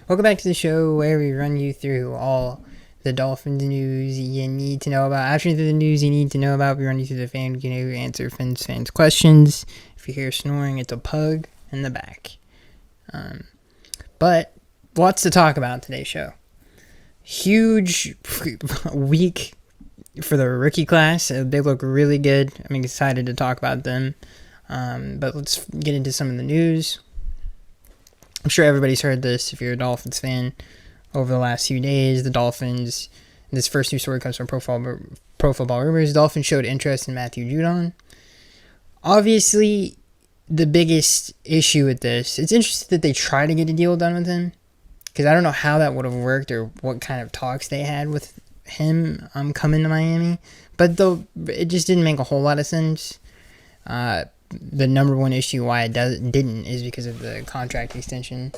Welcome back to the show where we run you through all the Dolphins news you need to know about. After the news you need to know about, we run you through the fan, answer fans questions. If you hear snoring, it's a pug in the back. But lots to talk about in today's show. Huge week for the rookie class. They look really good. I'm excited to talk about them. But let's get into some of the news. I'm sure everybody's heard this if you're a Dolphins fan over the last few days. The Dolphins, this first news story comes from Pro Football Rumors. Dolphins showed interest in Matthew Judon. Obviously, the biggest issue with this, it's interesting that they try to get a deal done with him, because I don't know how that would have worked or what kind of talks they had with him coming to Miami. But though it just didn't make a whole lot of sense. The number one issue why it didn't is because of the contract extension.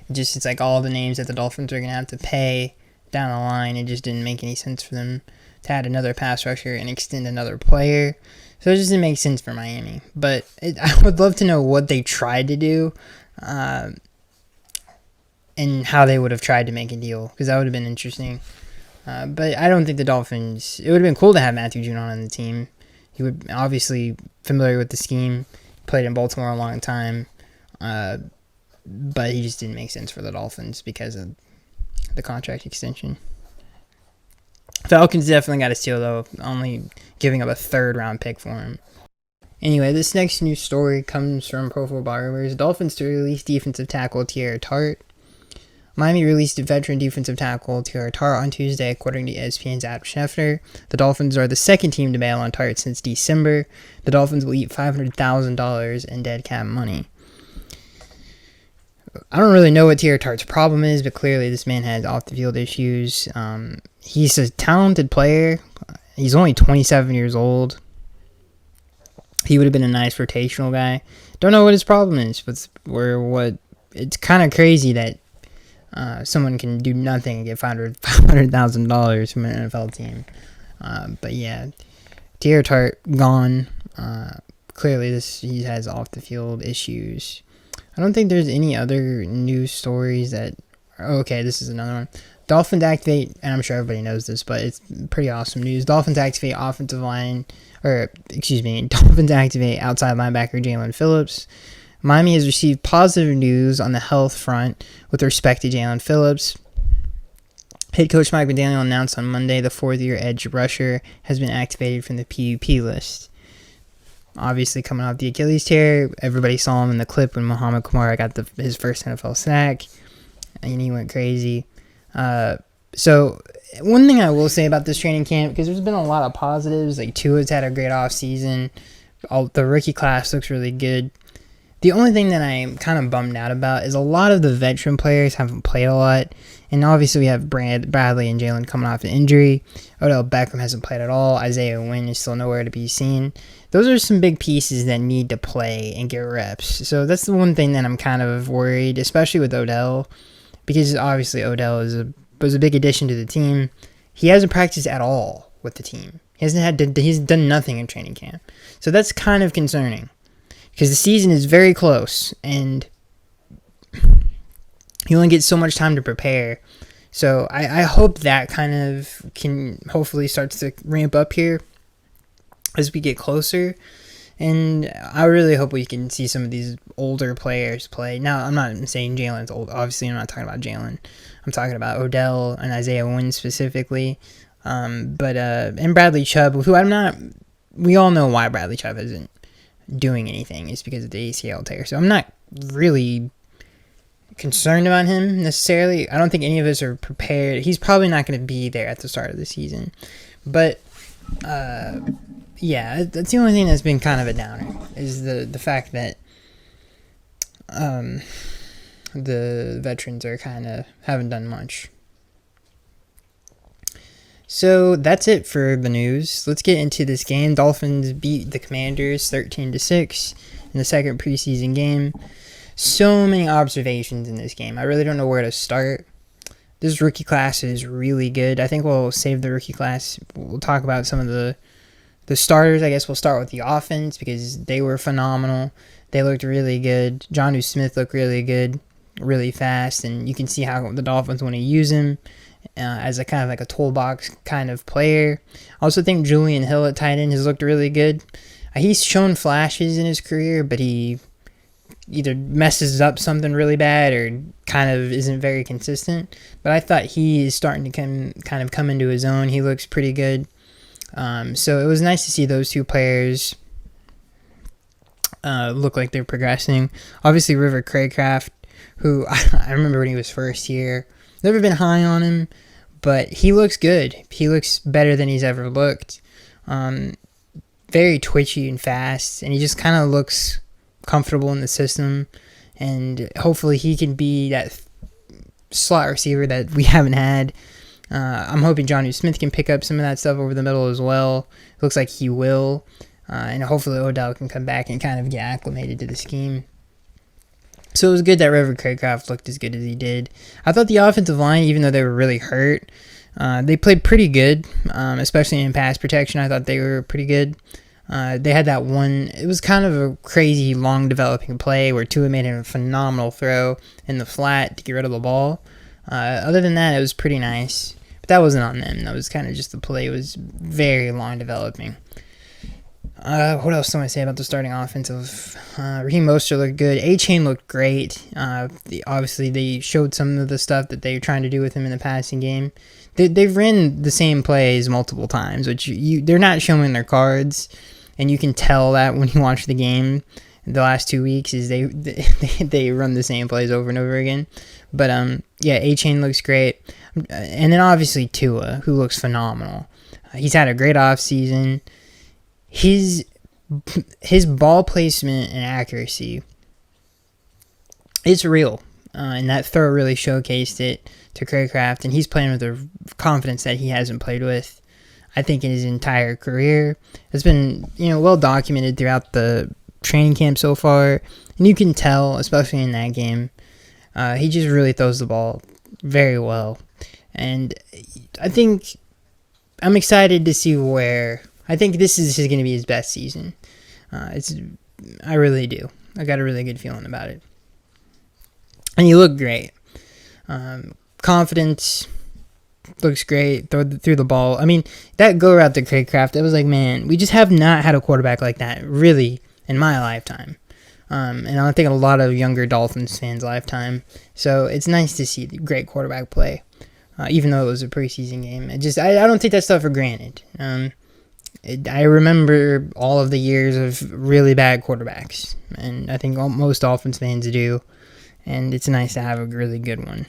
It's like all the names that the Dolphins are going to have to pay down the line. It just didn't make any sense for them to add another pass rusher and extend another player. So it just didn't make sense for Miami. But I would love to know what they tried to do and how they would have tried to make a deal, because that would have been interesting. But I don't think the Dolphins... It would have been cool to have Matthew Judon on the team. He would obviously familiar with the scheme, played in Baltimore a long time, but he just didn't make sense for the Dolphins because of the contract extension. Falcons definitely got a steal, though, only giving up a third-round pick for him. Anyway, this next news story comes from Pro Football Rumors. Dolphins to release defensive tackle Tierra Tart. Miami released veteran defensive tackle Tierra Tart on Tuesday, according to ESPN's Adam Schefter. The Dolphins are the second team to bail on Tart since December. The Dolphins will eat $500,000 in dead cap money. I don't really know what Tierra Tart's problem is, but clearly this man has off-the-field issues. He's a talented player. He's only 27 years old. He would have been a nice rotational guy. Don't know what his problem is, but it's kind of crazy that someone can do nothing and get $500,000 from an NFL team. But yeah, Tierra Tart gone. Clearly, he has off the field issues. I don't think there's any other news stories that. Okay, this is another one. Dolphins activate, and I'm sure everybody knows this, but it's pretty awesome news. Dolphins activate Dolphins activate outside linebacker Jalen Phillips. Miami has received positive news on the health front with respect to Jalen Phillips. Head coach Mike McDaniel announced on Monday the fourth-year edge rusher has been activated from the PUP list. Obviously, coming off the Achilles tear, everybody saw him in the clip when Muhammad Kamara got his first NFL sack, and he went crazy. So, one thing I will say about this training camp, because there's been a lot of positives, like Tua's had a great offseason, the rookie class looks really good. The only thing that I'm kind of bummed out about is a lot of the veteran players haven't played a lot. And obviously we have Bradley and Jalen coming off an injury. Odell Beckham hasn't played at all. Isaiah Wynn is still nowhere to be seen. Those are some big pieces that need to play and get reps. So that's the one thing that I'm kind of worried, especially with Odell. Because obviously Odell was a big addition to the team. He hasn't practiced at all with the team. He's done nothing in training camp. So that's kind of concerning, because the season is very close, and you only get so much time to prepare. So I hope that kind of can hopefully starts to ramp up here as we get closer. And I really hope we can see some of these older players play. Now, I'm not saying Jalen's old. Obviously, I'm not talking about Jalen. I'm talking about Odell and Isaiah Wynn specifically. And Bradley Chubb, we all know why Bradley Chubb isn't doing anything. Is because of the ACL tear. So I'm not really concerned about him necessarily. I don't think any of us are prepared. He's probably not going to be there at the start of the season. But yeah, that's the only thing that's been kind of a downer, is the fact that the veterans are kind of haven't done much. So that's it for the news. Let's get into this game. Dolphins beat the Commanders 13-6 in the second preseason game. So many observations in this game. I really don't know where to start. This rookie class is really good. I think we'll save the rookie class. We'll talk about some of the starters. I guess we'll start with the offense because they were phenomenal. They looked really good. Jonnu Smith looked really good. really fast, and you can see how the Dolphins want to use him as a kind of like a toolbox kind of player. I also think Julian Hill at tight end has looked really good. He's shown flashes in his career, but he either messes up something really bad or kind of isn't very consistent. But I thought he is starting to come into his own. He looks pretty good. So it was nice to see those two players look like they're progressing. Obviously, River Craycraft, who I remember when he was first here. Never been high on him, but he looks good. He looks better than he's ever looked. Very twitchy and fast, and he just kind of looks comfortable in the system. And hopefully he can be that slot receiver that we haven't had. I'm hoping Jonnu Smith can pick up some of that stuff over the middle as well. Looks like he will. And hopefully Odell can come back and kind of get acclimated to the scheme. So it was good that River Craycraft looked as good as he did. I thought the offensive line, even though they were really hurt, they played pretty good, especially in pass protection. I thought they were pretty good. They had that one, it was kind of a crazy long developing play where Tua made a phenomenal throw in the flat to get rid of the ball. Other than that, it was pretty nice. But that wasn't on them. That was kind of just the play. It was very long developing. What else do I say about the starting offensive? Raheem Mostert looked good. A-Chain looked great. Obviously, they showed some of the stuff that they were trying to do with him in the passing game. They've ran the same plays multiple times, which they're not showing their cards, and you can tell that when you watch the game. The last 2 weeks is they run the same plays over and over again. But yeah, A-Chain looks great, and then obviously Tua, who looks phenomenal. He's had a great offseason. His ball placement and accuracy, it's real, and that throw really showcased it to Craycraft, and he's playing with a confidence that he hasn't played with, I think, in his entire career. It's been, well documented throughout the training camp so far, and you can tell, especially in that game, he just really throws the ball very well, and I think I'm excited to see where. I think this is going to be his best season. I really do. I got a really good feeling about it. And he looked great. Confidence looks great. Threw the ball. I mean, that go route to Craycraft, it was like, man, we just have not had a quarterback like that, really, in my lifetime. And I think a lot of younger Dolphins fans' lifetime. So it's nice to see the great quarterback play, even though it was a preseason game. I don't take that stuff for granted. I remember all of the years of really bad quarterbacks, and I think most Dolphins fans do, and it's nice to have a really good one.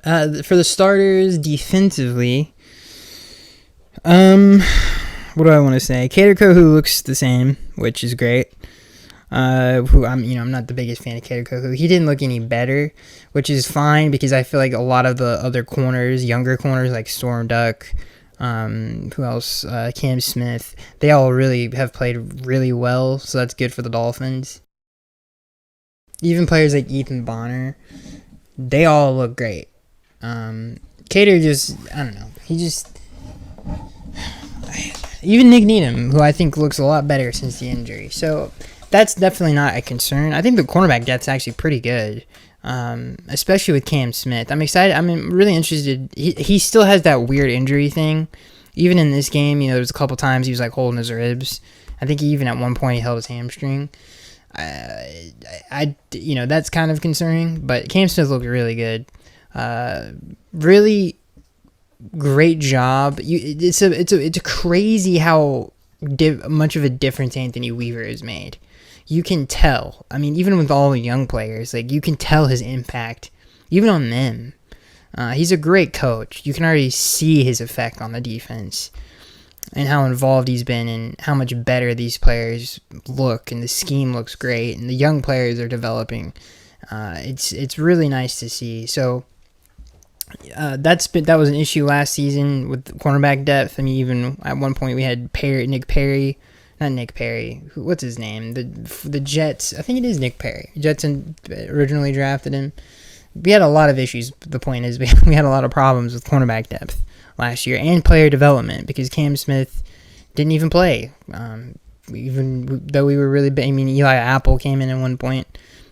For the starters, defensively, what do I want to say? Caterco, who looks the same, which is great. I'm not the biggest fan of Caterco. He didn't look any better, which is fine because I feel like a lot of the other corners, younger corners like Storm Duck, who else? Cam Smith. They all really have played really well, so that's good for the Dolphins. Even players like Ethan Bonner, they all look great. Cater just, I don't know. Even Nick Needham, who I think looks a lot better since the injury. So that's definitely not a concern. I think the cornerback depth's actually pretty good. Especially with Cam Smith. I'm excited. I'm really interested. He still has that weird injury thing. Even in this game, there's a couple times he was like holding his ribs. I think even at one point he held his hamstring. That's kind of concerning. But Cam Smith looked really good. Really great job. It's crazy how much of a difference Anthony Weaver has made. You can tell. I mean, even with all the young players, you can tell his impact, even on them. He's a great coach. You can already see his effect on the defense and how involved he's been and how much better these players look, and the scheme looks great, and the young players are developing. It's really nice to see. So that was an issue last season with cornerback depth. I mean, even at one point we had Nick Perry. Not Nick Perry. What's his name? The Jets. I think it is Nick Perry. Jets originally drafted him. We had a lot of issues. The point is, we had a lot of problems with cornerback depth last year and player development because Cam Smith didn't even play. Even though we were really big. I mean, Eli Apple came in at one point.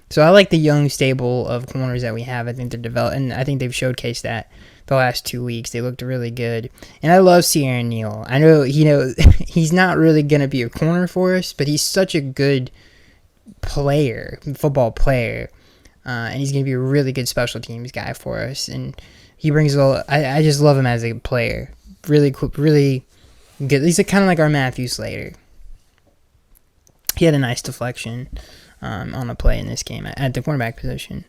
So I like the young stable of corners that we have. I think they're developed, and I think they've showcased that the last 2 weeks. They looked really good, and I love Sierra Neal. I know he's not really gonna be a corner for us, but he's such a good football player, and he's gonna be a really good special teams guy for us. And he brings I just love him as a player. Really cool, really good. He's kind of like our Matthew Slater. He had a nice deflection on a play in this game at the cornerback position.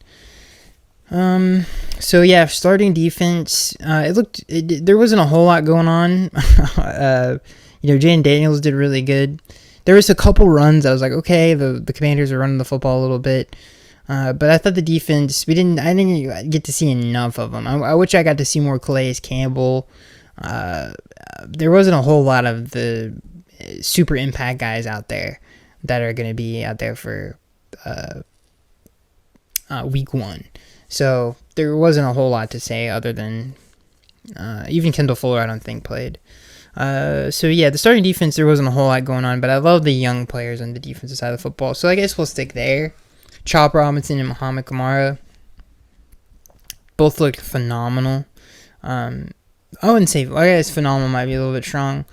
So yeah, starting defense, there wasn't a whole lot going on. Jaden Daniels did really good. There was a couple runs I was like, okay, the Commanders are running the football a little bit. But I thought the defense, I didn't get to see enough of them. I wish I got to see more Calais Campbell. There wasn't a whole lot of the super impact guys out there that are going to be out there for week 1. So there wasn't a whole lot to say other than even Kendall Fuller I don't think played. So yeah, the starting defense, there wasn't a whole lot going on, but I love the young players on the defensive side of the football. So I guess we'll stick there. Chop Robinson and Muhammad Kamara both looked phenomenal. I wouldn't say, I guess phenomenal might be a little bit strong.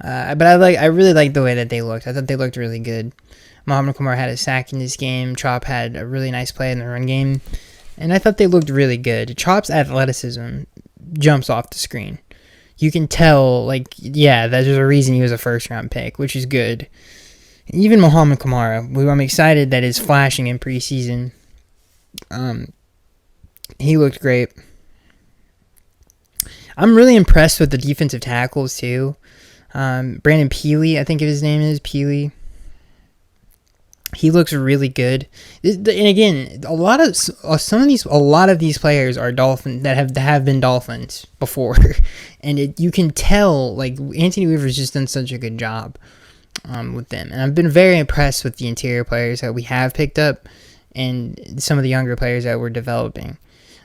But I really liked the way that they looked. I thought they looked really good. Muhammad Kamara had a sack in this game. Chop had a really nice play in the run game. And I thought they looked really good. Chop's athleticism jumps off the screen. You can tell, there's a reason he was a first-round pick, which is good. Even Muhammad Kamara, I'm excited that he's flashing in preseason. He looked great. I'm really impressed with the defensive tackles, too. Brandon Peely, I think his name is, Peely. He looks really good. And again, a lot of these players are Dolphins that have been Dolphins before, and you can tell Anthony Weaver's just done such a good job with them. And I've been very impressed with the interior players that we have picked up, and some of the younger players that we're developing.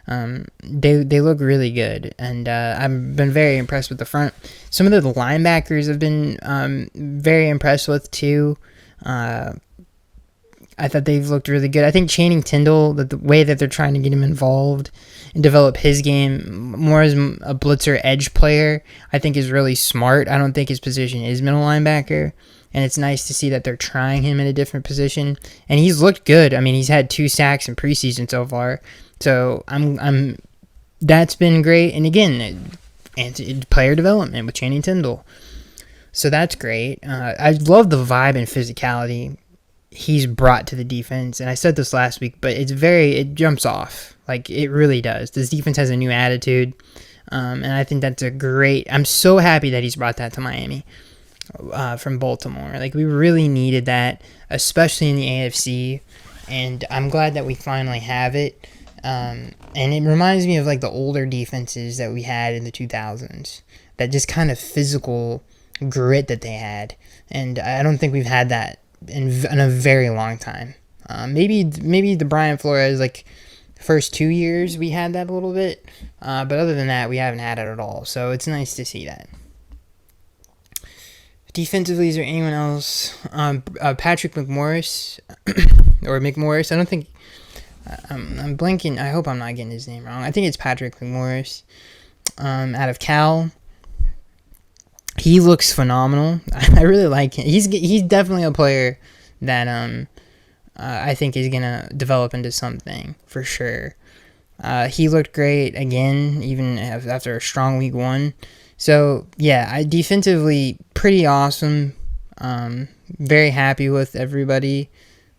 They look really good, and I've been very impressed with the front. Some of the linebackers have been very impressed with too. I thought they've looked really good. I think Channing Tindall, the way that they're trying to get him involved and develop his game more as a blitzer edge player, I think is really smart. I don't think his position is middle linebacker, and it's nice to see that they're trying him in a different position. And he's looked good. I mean, he's had 2 sacks in preseason so far, so that's been great. And again, player development with Channing Tindall, so that's great. I love the vibe and physicality he's brought to the defense, and I said this last week, but it jumps off. It really does. This defense has a new attitude, and I think that's I'm so happy that he's brought that to Miami from Baltimore. We really needed that, especially in the AFC, and I'm glad that we finally have it. And it reminds me of the older defenses that we had in the 2000s, that just kind of physical grit that they had, and I don't think we've had that in a very long time. Maybe the Brian Flores first 2 years we had that a little bit, but other than that we haven't had it at all. So it's nice to see that. Defensively, is there anyone else? Patrick McMorris or McMorris? I don't think I'm blanking. I hope I'm not getting his name wrong. I think it's Patrick McMorris out of Cal. He looks phenomenal. I really like him. He's definitely a player that I think is gonna develop into something for sure. He looked great again, even after a strong week 1. So yeah, defensively pretty awesome. Very happy with everybody.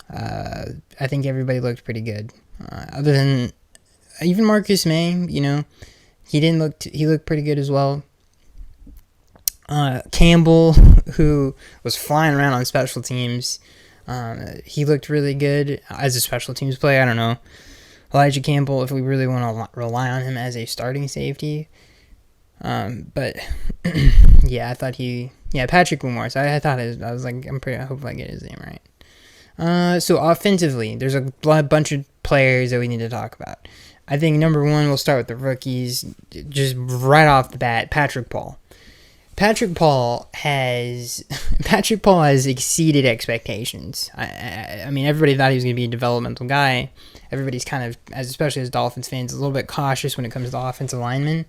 I think everybody looked pretty good. Other than even Marcus May, he looked pretty good as well. Campbell, who was flying around on special teams, he looked really good as a special teams player. I don't know, Elijah Campbell, if we really want to rely on him as a starting safety. But yeah, I thought Patrick Morris. I hope I get his name right. So offensively, there's a bunch of players that we need to talk about. I think number 1, we'll start with the rookies. Just right off the bat, Patrick Paul. Patrick Paul has Patrick Paul has exceeded expectations. I mean, everybody thought he was going to be a developmental guy. Everybody's kind of, especially as Dolphins fans, a little bit cautious when it comes to offensive linemen.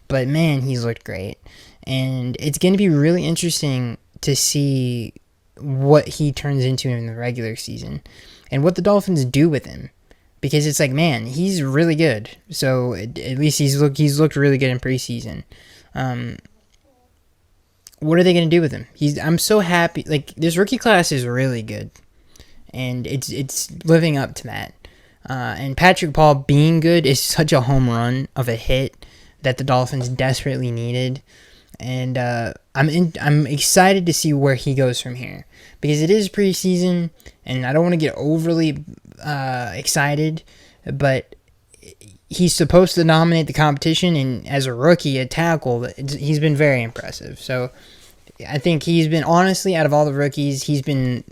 But man, he's looked great, and it's going to be really interesting to see what he turns into in the regular season, and what the Dolphins do with him. Because it's like, man, he's really good. So at least he's looked really good in preseason. What are they going to do with him? I'm so happy. Like, this rookie class is really good, and it's living up to that. And Patrick Paul being good is such a home run of a hit that the Dolphins desperately needed. And I'm excited to see where he goes from here, because it is preseason, and I don't want to get overly excited, but he's supposed to dominate the competition, and as a rookie at tackle, he's been very impressive. So I think he's been, honestly, out of all the rookies, he's been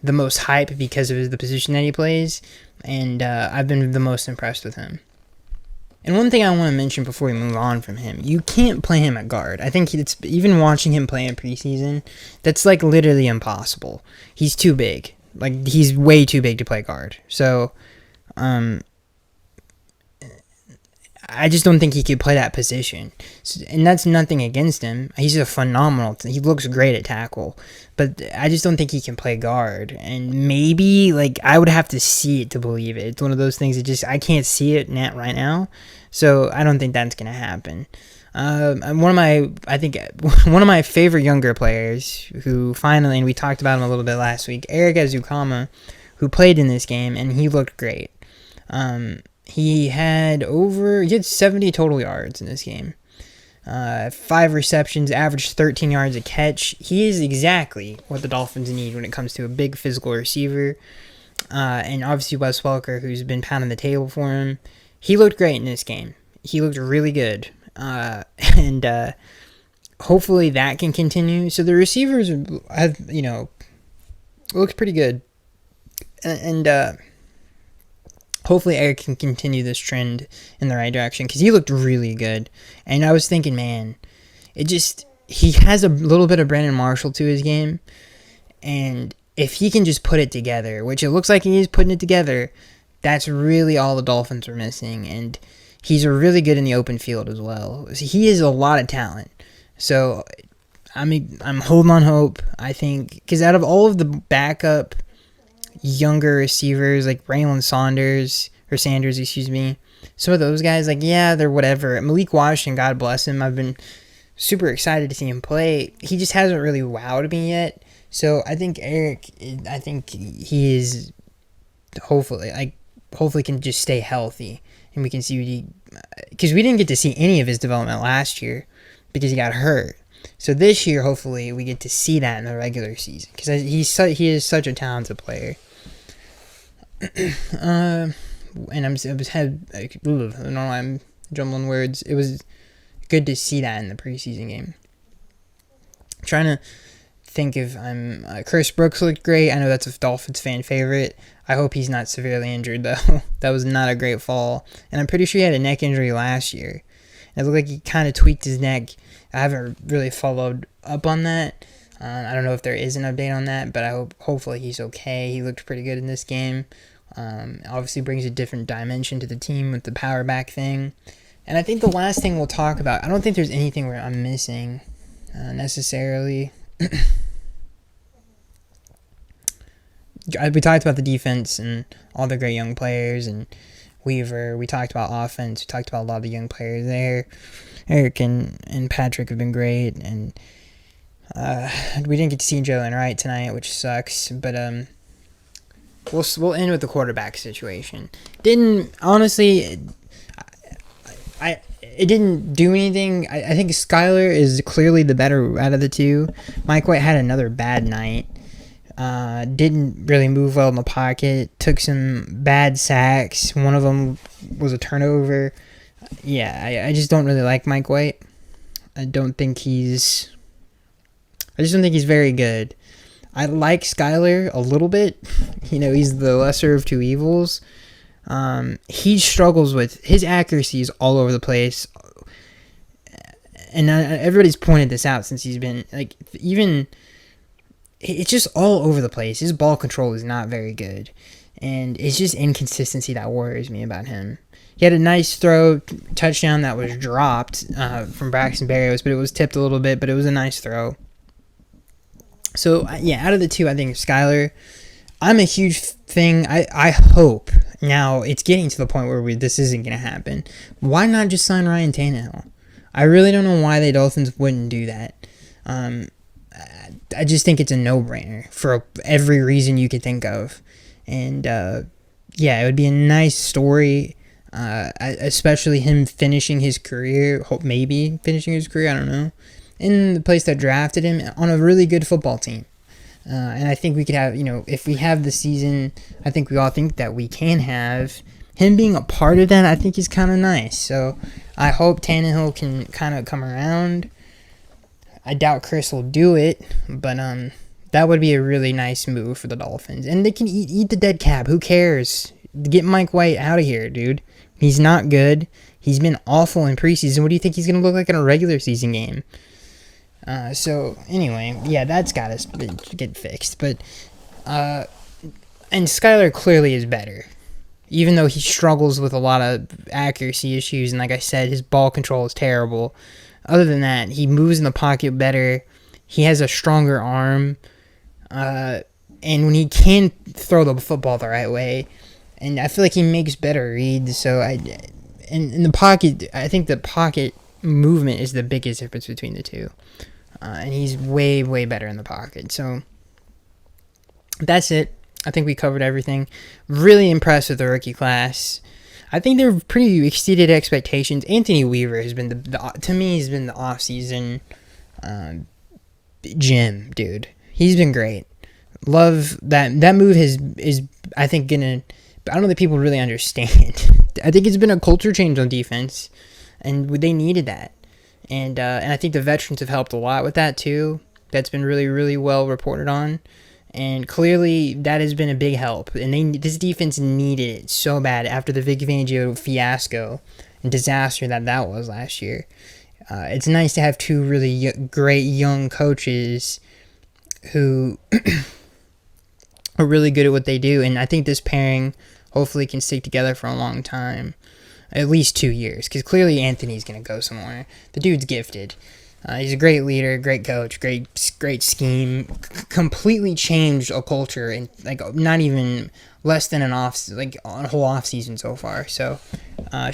the most hype because of the position that he plays, and I've been the most impressed with him. And one thing I want to mention before we move on from him, you can't play him at guard. I think it's, even watching him play in preseason, that's like literally impossible. He's too big. Like, he's way too big to play guard. So, I just don't think he could play that position. And that's nothing against him. He's a phenomenal, he looks great at tackle. But I just don't think he can play guard. And maybe, like, I would have to see it to believe it. It's one of those things that just, I can't see it right now. So I don't think that's going to happen. One of my favorite younger players who finally, and we talked about him a little bit last week, Eric Azukama, who played in this game, and he looked great. He had 70 total yards in this game. 5 receptions, averaged 13 yards a catch. He is exactly what the Dolphins need when it comes to a big physical receiver. And obviously Wes Welker, who's been pounding the table for him. He looked great in this game. He looked really good. And hopefully that can continue. So the receivers have, looked pretty good. And hopefully Eric can continue this trend in the right direction, because he looked really good. And I was thinking, man, he has a little bit of Brandon Marshall to his game. And if he can just put it together, which it looks like he is putting it together, that's really all the Dolphins are missing. And he's really good in the open field as well. He has a lot of talent. So, I'm holding on hope, I think, because out of all of the backup younger receivers, like Sanders, some of those guys, like, yeah, they're whatever. Malik Washington, God bless him, I've been super excited to see him play. He just hasn't really wowed me yet. So I think Eric, he is hopefully can just stay healthy, and we can see because we didn't get to see any of his development last year because he got hurt. So this year, hopefully, we get to see that in the regular season, because he is such a talented player. And I'm jumbling words. It was good to see that in the preseason game. Trying to think if Chris Brooks looked great. I know that's a Dolphins fan favorite. I hope he's not severely injured, though. That was not a great fall. And I'm pretty sure he had a neck injury last year. It looked like he kind of tweaked his neck. I haven't really followed up on that. I don't know if there is an update on that, but hopefully he's okay. He looked pretty good in this game. Obviously brings a different dimension to the team with the power back thing. And I think the last thing we'll talk about, I don't think there's anything where I'm missing necessarily. We talked about the defense and all the great young players, and Weaver. We talked about offense. We talked about a lot of the young players there. Eric and Patrick have been great, and we didn't get to see Jalen Wright tonight, which sucks. But we'll end with the quarterback situation. It didn't do anything. I think Skyler is clearly the better out of the two. Mike White had another bad night. Didn't really move well in the pocket. Took some bad sacks. One of them was a turnover. Yeah, I just don't really like Mike White. I just don't think he's very good. I like Skyler a little bit. He's the lesser of two evils. He struggles with his accuracy is all over the place. and everybody's pointed this out since he's been, like, even, it's just all over the place. His ball control is not very good, and it's just inconsistency that worries me about him. He had a nice touchdown that was dropped from Braxton Berrios, but it was tipped a little bit, but it was a nice throw. So, yeah, out of the two, I think Skylar, I'm a huge thing. I hope now it's getting to the point where this isn't going to happen. Why not just sign Ryan Tannehill? I really don't know why the Dolphins wouldn't do that. I just think it's a no-brainer for every reason you could think of. And, yeah, it would be a nice story, especially him finishing his career, maybe finishing his career, I don't know, in the place that drafted him on a really good football team. And I think we could have, if we have the season, I think we all think that we can have him being a part of that. I think is kind of nice. So I hope Tannehill can kind of come around. I doubt Chris will do it, but that would be a really nice move for the Dolphins. And they can eat the dead cap. Who cares? Get Mike White out of here, dude. He's not good. He's been awful in preseason. What do you think he's going to look like in a regular season game? So anyway, yeah, that's got to get fixed. But and Skylar clearly is better, even though he struggles with a lot of accuracy issues. And like I said, his ball control is terrible. Other than that, he moves in the pocket better. He has a stronger arm, and when he can throw the football the right way, and I feel like he makes better reads. So in the pocket, I think the pocket movement is the biggest difference between the two. And he's way, way better in the pocket. So that's it. I think we covered everything. Really impressed with the rookie class. I think they're pretty exceeded expectations. Anthony Weaver has been to me, he's been the offseason gem, dude. He's been great. Love that move is I think gonna. I don't think people really understand. I think it's been a culture change on defense, and they needed that. And I think the veterans have helped a lot with that too. That's been really, really well reported on. And clearly that has been a big help. And this defense needed it so bad after the Vic Fangio fiasco and disaster that was last year. It's nice to have two really great young coaches who are really good at what they do. And I think this pairing hopefully can stick together for a long time. At least 2 years, because clearly Anthony's going to go somewhere. The dude's gifted. He's a great leader, great coach, great scheme. Completely changed a culture in not even less than a whole off season so far. So,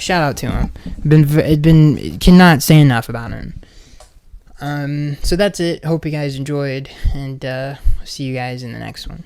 shout out to him. Cannot say enough about him. So that's it. Hope you guys enjoyed, and see you guys in the next one.